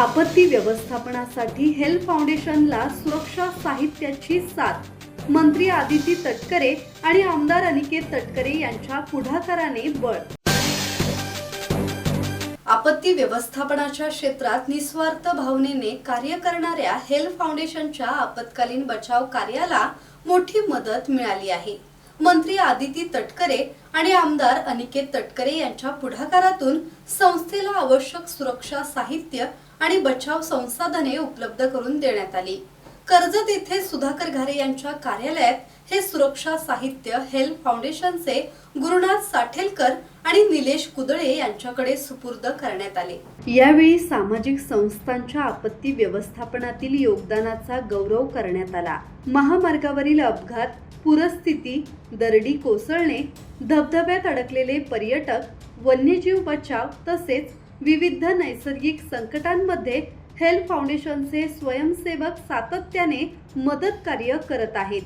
आपत्ती व्यवस्थापनासाठी हेल्थ फाउंडेशनला सुरक्षा साहित्याची साथ मंत्री आदिती तटकरे आणि आमदार अनिकेत तटकरे यांच्या पुढाकाराने बळ. आपत्ती व्यवस्थापनाच्या क्षेत्रात निस्वार्थ भावनेने कार्य करणाऱ्या हेल्थ फाउंडेशनच्या आपत्कालीन बचाव कार्याला मोठी मदत मिळाली आहे. मंत्री आदिती तटकरे आणि आमदार अनिकेत तटकरे यांच्या पुढाकारातून संस्थेला आवश्यक सुरक्षा साहित्य आणि बचाव संसाधने उपलब्ध करून देण्यात आली. कर्जत येथे सुधाकर घारे यांच्या कार्यालयात हे सुरक्षा साहित्य हेल्थ फाउंडेशनचे गुरुनाथ साठेलकर आणि निलेश कुदळे यांच्याकडे सुपूर्द करण्यात आले. यावेळी सामाजिक संस्थांच्या आपत्ती व्यवस्थापनातील योगदानाचा गौरव करण्यात आला. महामार्गावरील अपघात, पूरस्थिती, दरडी कोसळणे, धबधब्यात अडकलेले पर्यटक, वन्यजीव बचाव तसेच विविध नैसर्गिक संकटांमध्ये हेल्थ फाउंडेशनचे स्वयंसेवक सातत्याने मदत कार्य करत आहेत.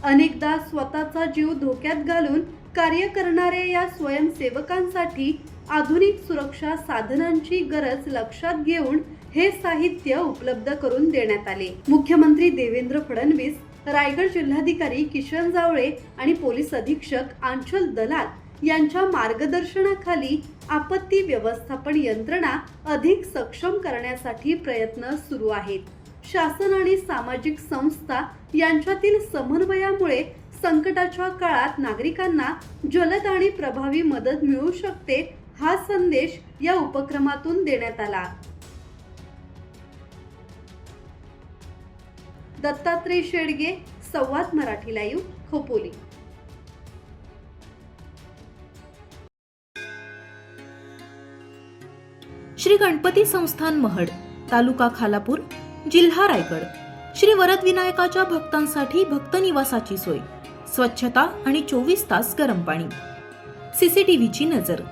अनेकदा स्वतःचा जीव धोक्यात घालून कार्य करणाऱ्या या स्वयंसेवकांसाठी आधुनिक सुरक्षा साधनांची गरज लक्षात घेऊन हे साहित्य उपलब्ध करून देण्यात आले. मुख्यमंत्री देवेंद्र फडणवीस, रायगड जिल्हाधिकारी किशन जावळे आणि पोलीस अधीक्षक आंचल दलाल यांच्या मार्गदर्शनाखाली आपत्ती व्यवस्थापन यंत्रणा अधिक सक्षम करण्यासाठी प्रयत्न सुरू आहेत. शासन आणि सामाजिक संस्था यांच्यातील समन्वयामुळे संकटाच्या काळात नागरिकांना जलद आणि प्रभावी मदत मिळू शकते, हा संदेश या उपक्रमातून देण्यात आला. दत्तात्रय शेडगे, संवाद मराठी लाईव्ह, खोपोली. श्री गणपती संस्थान महड, तालुका खालापूर, जिल्हा रायगड. श्री वरद विनायकाच्या भक्तांसाठी भक्त निवासाची सोय, स्वच्छता आणि 24 तास गरम पाणी. सीसीटीव्हीची नजर.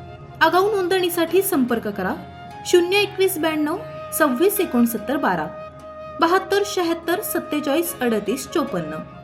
आगाऊ नोंदणीसाठी संपर्क करा 02192 26 69 12 72 76 47 38 54.